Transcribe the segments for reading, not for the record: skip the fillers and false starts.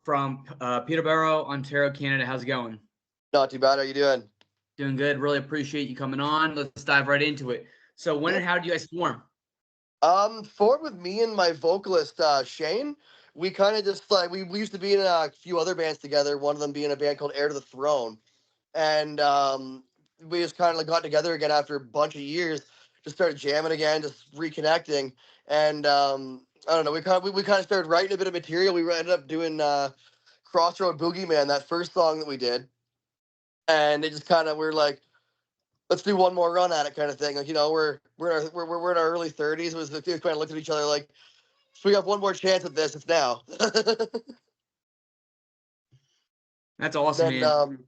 from Peterborough, Ontario, Canada. How's it going? Not too bad. How you doing? Doing good. Really appreciate you coming on. Let's dive right into it. So, when Yeah. and how did you guys form? Forward with me and my vocalist Shane. We kind of just like we used to be in a few other bands together. One of them being a band called Heir to the Throne, and we just kind of like got together again after a bunch of years. Just started jamming again, just reconnecting, and I don't know. We kind of started writing a bit of material. We ended up doing Crossroad Boogeyman, that first song that we did, and it just kind of we're like, let's do one more run at it, kind of thing. Like, we're in our early 30s. It was the two kind of looked at each other like, if we have one more chance at this, it's now. That's awesome, Then man.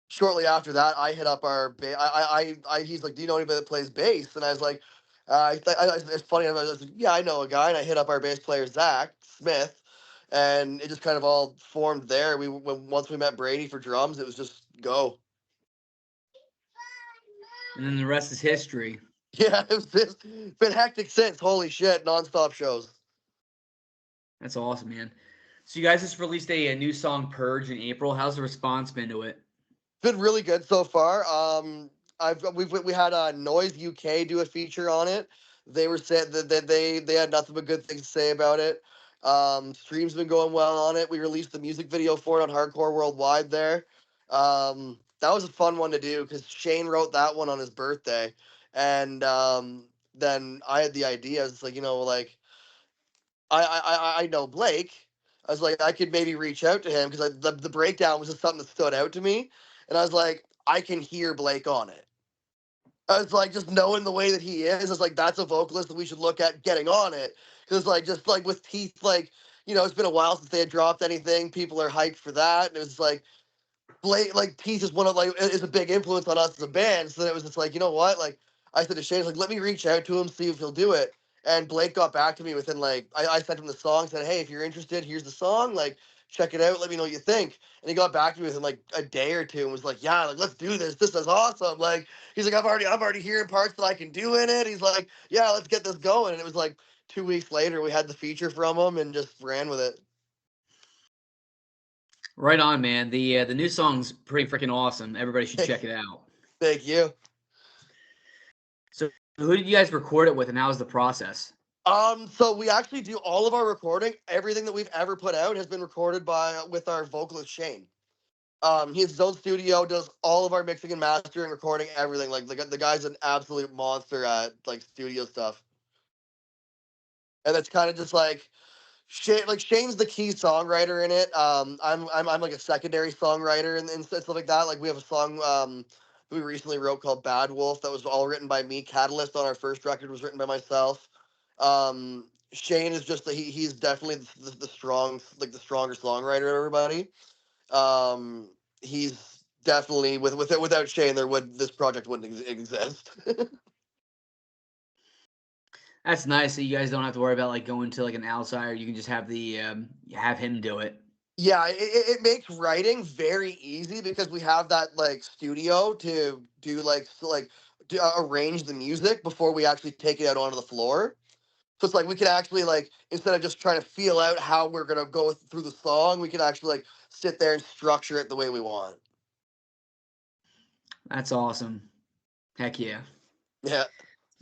shortly after that, I hit up our he's like, do you know anybody that plays bass? And I was like, it's funny. I was like, yeah, I know a guy, and I hit up our bass player Zach Smith, and it just kind of all formed there. Once we met Brady for drums, it was just go. And then the rest is history. Yeah, it's been hectic since. Holy shit, nonstop shows. That's awesome, man. So, you guys just released a new song, Purge, in April. How's the response been to it? Been really good so far. We had Noise UK do a feature on it. They were said that they had nothing but good things to say about it. Streams been going well on it. We released the music video for it on Hardcore Worldwide there. That was a fun one to do because Shane wrote that one on his birthday, and then I had the idea. It's like, like I know Blake. I was like, I could maybe reach out to him because the breakdown was just something that stood out to me, and I was like, I can hear Blake on it. I was like, just knowing the way that he is, it's like that's a vocalist that we should look at getting on it. Because like just like with Teeth, like it's been a while since they had dropped anything. People are hyped for that, and it was like Blake, like Teeth is one of like is a big influence on us as a band. So then it was just like, you know what, like I said to Shane, like let me reach out to him, see if he'll do it. And Blake got back to me within like I sent him the song, said, hey, if you're interested, here's the song, like check it out, let me know what you think. And he got back to me within like a day or two and was like, yeah, like let's do this. This is awesome. Like he's like, I'm already hearing parts that I can do in it. He's like, yeah, let's get this going. And it was like 2 weeks later, we had the feature from him and just ran with it. Right on, man. The new song's pretty freaking awesome. Everybody should check it out. Thank you. So, who did you guys record it with, and how was the process? So we actually do all of our recording. Everything that we've ever put out has been recorded with our vocalist Shane. He has his own studio, does all of our mixing and mastering, recording, everything. Like the guy's an absolute monster at like studio stuff. And it's kind of just like Shane's the key songwriter in it. I'm like a secondary songwriter and stuff like that. Like we have a song we recently wrote called Bad Wolf that was all written by me. Catalyst on our first record was written by myself. Shane is just he's definitely the strong like the stronger songwriter of everybody. He's definitely without Shane this project wouldn't exist. That's nice that you guys don't have to worry about like going to like an outsider. You can just have have him do it. Yeah, it makes writing very easy because we have that like studio to do arrange the music before we actually take it out onto the floor. So it's like we can actually like instead of just trying to feel out how we're gonna go through the song, we can actually like sit there and structure it the way we want. That's awesome. Heck yeah. Yeah.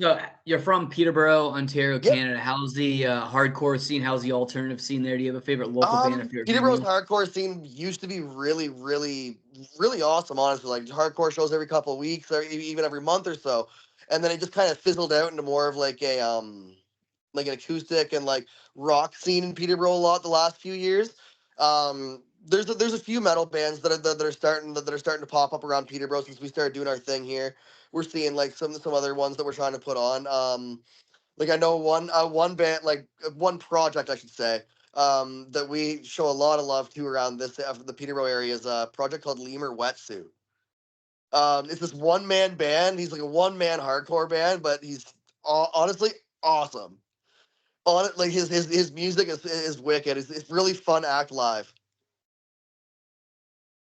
So you're from Peterborough, Ontario, Yep. Canada. How's the hardcore scene? How's the alternative scene there? Do you have a favorite local band, a favorite Peterborough's venue? hardcore scene used to be really, really, really awesome. Honestly, like hardcore shows every couple of weeks, or even every month or so, and then it just kind of fizzled out into more of like like an acoustic and like rock scene in Peterborough a lot the last few years. There's a few metal bands that are starting to pop up around Peterborough since we started doing our thing here. We're seeing like some other ones that we're trying to put on. Like I know one band, like one project I should say, that we show a lot of love to around the Peterborough area is a project called Lemur Wetsuit. It's this one man band. He's like a one man hardcore band, but he's honestly awesome. On it, like his music is wicked. It's really fun to act live.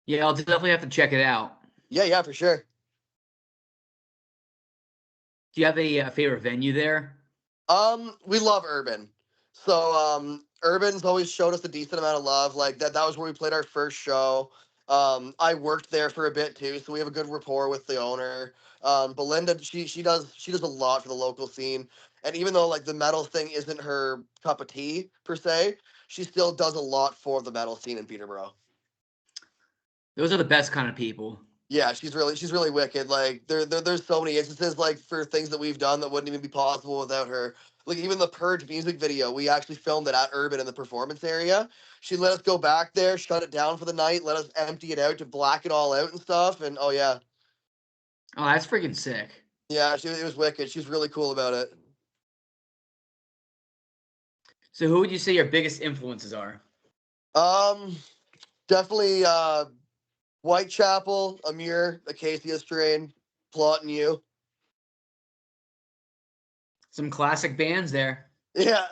Yeah, I'll definitely have to check it out. Yeah, for sure. Do you have a favorite venue there? We love urban. So Urban's always showed us a decent amount of love. Like that was where we played our first show. I worked there for a bit too, so we have a good rapport with the owner. Belinda, she does a lot for the local scene, and even though like the metal thing isn't her cup of tea per se, she still does a lot for the metal scene in Peterborough. Those are the best kind of people. Yeah, she's really wicked. Like there's so many instances like for things that we've done that wouldn't even be possible without her. Like even the Purge music video, we actually filmed it at Urban in the performance area. She let us go back there, shut it down for the night, let us empty it out to black it all out and stuff. And oh yeah, Oh, that's freaking sick. yeah, it was wicked. She's really cool about it. So, who would you say your biggest influences are? Um, Definitely Whitechapel, Amir, Acacia Strain, Plot and You. Some classic bands there. Yeah.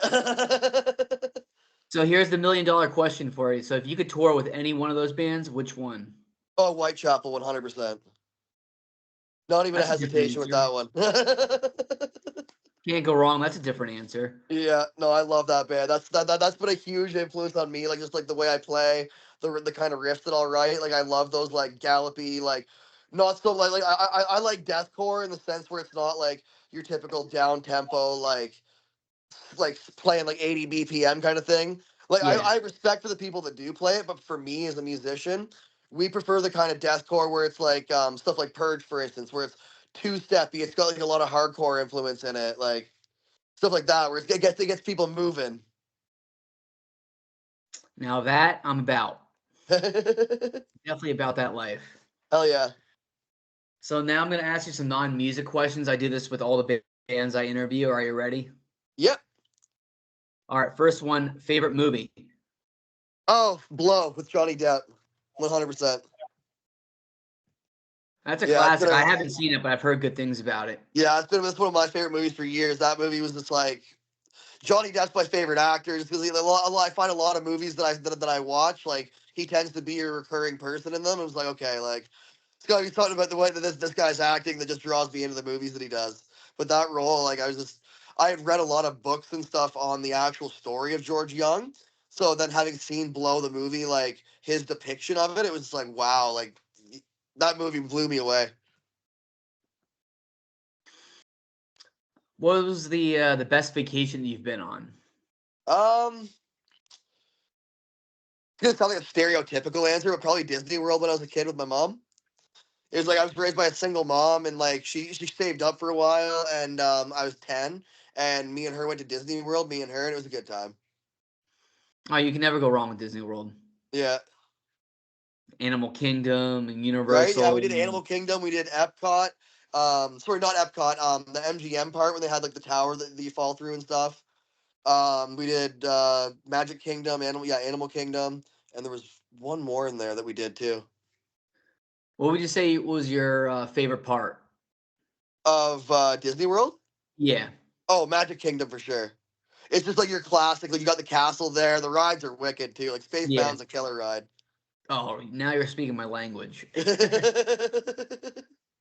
So, here's the $1 million question for you. So, if you could tour with any one of those bands, which one? Oh, Whitechapel, 100%. Not even a That's a different hesitation with answer. that one. Can't go wrong. That's a different answer. Yeah, no, I love that band. That's been a huge influence on me. Like just like the way I play, the kind of riffs that I'll write. Like I love those like gallopy, like not so like I like deathcore in the sense where it's not like your typical down tempo like playing like 80 BPM kind of thing. Like Yeah. I have respect for the people that do play it, but for me as a musician, we prefer the kind of deathcore where it's like stuff like Purge, for instance, where it's two steppy. It's got like a lot of hardcore influence in it, like stuff like that, where it gets people moving. Now, that I'm about. Hell Definitely about that life. yeah. So, now I'm going to ask you some non music questions. I do this with all the bands I interview. Are you ready? Yep. All right. First one, favorite movie. Oh, Blow with Johnny Depp. 100%. That's a Yeah, it's been classic. I a haven't seen it, but I've heard good things about it. yeah, it's one of my favorite movies for years. That movie was just like Johnny Depp's my favorite actor because I find a lot of movies that I watch like he tends to be a recurring person in them. It was like okay, like it's got to be something about the way that this guy's acting that just draws me into the movies that he does. But that role, like I had read a lot of books and stuff on the actual story of George Young. So then having seen Blow the movie, like his depiction of it, it was like wow, like that movie blew me away. What was the best vacation you've been on? Um, it's gonna sound like a stereotypical answer, but probably Disney World when I was a kid with my mom. It was like I was raised by a single mom, and like she saved up for a while, and I was 10, and me and her went to Disney World, me and her, and it was a good time. Oh, you can never go wrong with Disney World. Yeah, Animal Kingdom and right. Yeah, we Universal. did Animal Kingdom, we did Epcot. Sorry, not Epcot. The MGM part when they had like the tower that you fall through and stuff. We did Magic Kingdom, Animal Kingdom, and there was one more in there that we did too. What would you say was your favorite part? Of Disney World. Yeah. Oh, Magic Kingdom for sure. It's just like your classic. Like you got the castle there. The rides are wicked too. Like Space Yeah. Mountain's a killer ride. Oh, now you're speaking my language. Yeah,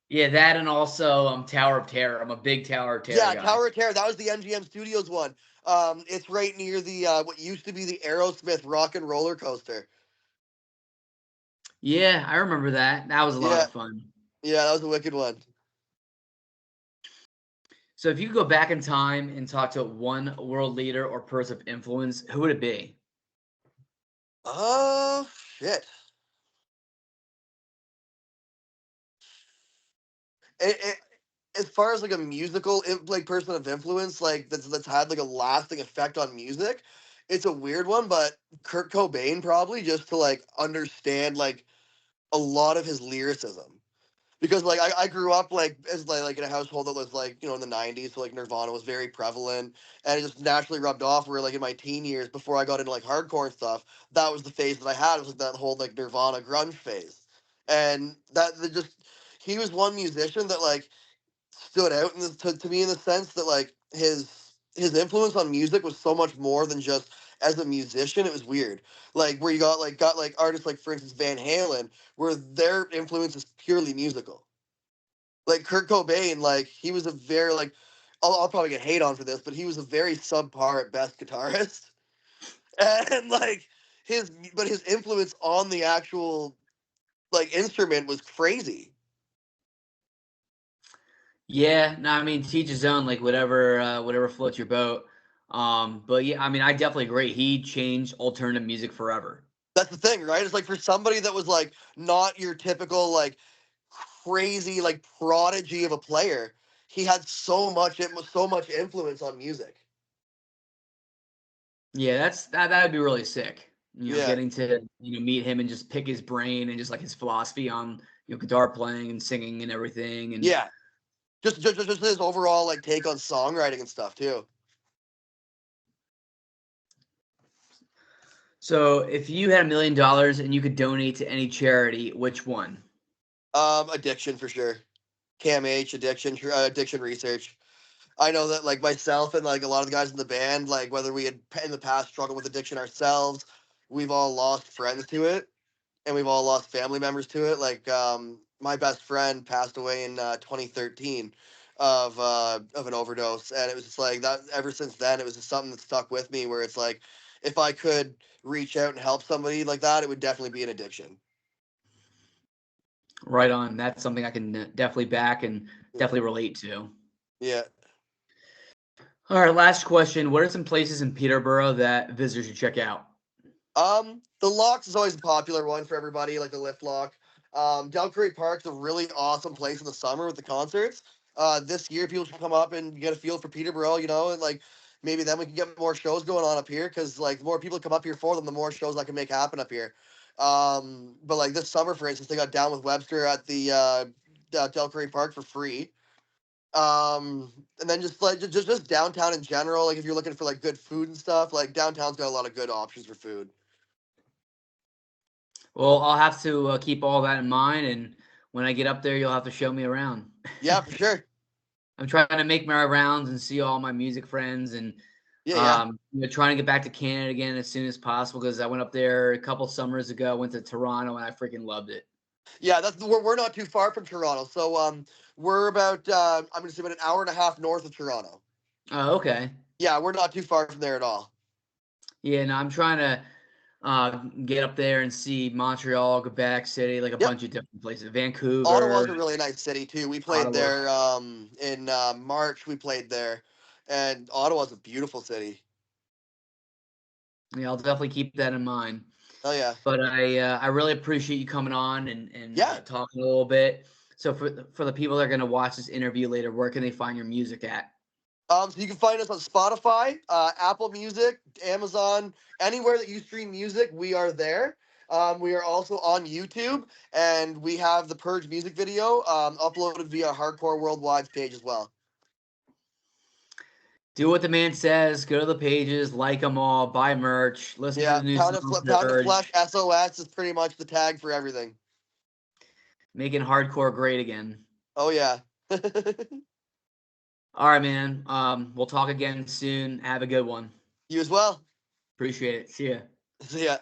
Yeah, that and also Tower of Terror. I'm a big Tower of Terror guy. Tower of Terror. That was the MGM Studios one. It's right near the what used to be the Aerosmith Rock and Roller Coaster. Yeah, I remember that. That was a lot Yeah, of fun. yeah, that was a wicked one. So if you could go back in time and talk to one world leader or person of influence, who would it be? Oh shit. It, as far as like a musical like person of influence, like that's had like a lasting effect on music, it's a weird one, but Kurt Cobain probably just to like understand like a lot of his lyricism. Because like I grew up like as like in a household that was like in the '90s, so like Nirvana was very prevalent, and it just naturally rubbed off. Where like in my teen years, before I got into like hardcore and stuff, that was the phase that I had. It was like that whole like Nirvana grunge phase, and that just he was one musician that like stood out to me in the sense that like his influence on music was so much more than just as a musician. It was weird, like where you got like artists like for instance Van Halen, where their influence is purely musical. Like Kurt Cobain, like he was a very like I'll probably get hate on for this, but he was a very subpar at best guitarist. and like his influence on the actual like instrument was crazy. Yeah, no, I mean, teach his own, like whatever floats your boat. But yeah, I mean, I definitely agree. He changed alternative music forever. That's the thing, right? It's like for somebody that was like not your typical like crazy like prodigy of a player, he had so much influence on music. Yeah, that'd be really sick. Yeah, Getting to meet him and just pick his brain and just like his philosophy on guitar playing and singing and everything. And yeah. Just his overall like take on songwriting and stuff too. so, if you had $1 million and you could donate to any charity, which one? Addiction for sure. Cam H, addiction research. I know that like myself and like a lot of the guys in the band, like whether we had in the past struggled with addiction ourselves, we've all lost friends to it, and we've all lost family members to it. Like my best friend passed away in 2013 of an overdose, and it was just like that. Ever since then, it was just something that stuck with me. Where it's like, if I could reach out and help somebody like that, it would definitely be an addiction. Right on. That's something I can definitely back and Yeah. definitely relate to. Yeah. All right, last question. What are some places in Peterborough that visitors should check out? The locks is always a popular one for everybody, like the lift lock. Delcurry Park's a really awesome place in the summer with the concerts. This year people should come up and get a feel for Peterborough, and like maybe then we can get more shows going on up here because like the more people come up here for them, the more shows I can make happen up here. But like this summer, for instance, they got Down with Webster at the Delcurry Park for free. And then just like just downtown in general, like if you're looking for like good food and stuff, like downtown's got a lot of good options for food. Well, I'll have to keep all that in mind, and when I get up there, you'll have to show me around. Yeah, for sure. I'm trying to make my rounds and see all my music friends, and Yeah, yeah, trying to get back to Canada again as soon as possible because I went up there a couple summers ago. Went to Toronto, and I freaking loved it. yeah. We're not too far from Toronto, so we're about I'm gonna say about an hour and a half north of Toronto. Oh, okay. Yeah, we're not too far from there at all. Yeah, no, I'm trying to get up there and see Montreal, Quebec City, like a Yep, bunch of different places. Ottawa's Vancouver, a really nice city too. We played Ottawa. there in March. We played there, and Ottawa's a beautiful city. Yeah, I'll definitely keep that in mind. Oh yeah, But I really appreciate you coming on and yeah. talking a little bit. So for the people that are going to watch this interview later, where can they find your music at? So you can find us on Spotify, Apple Music, Amazon, anywhere that you stream music, we are there. We are also on YouTube, and we have the Purge music video uploaded via Hardcore Worldwide's page as well. Do what the man says. Go to the pages, like them all, buy merch, listen to Yeah, the new song Pound of Purge, Flesh SOS is pretty much the tag for everything. making hardcore great again. Oh yeah. All right, man. We'll talk again soon. Have a good one. You as well. Appreciate it. See ya. See ya.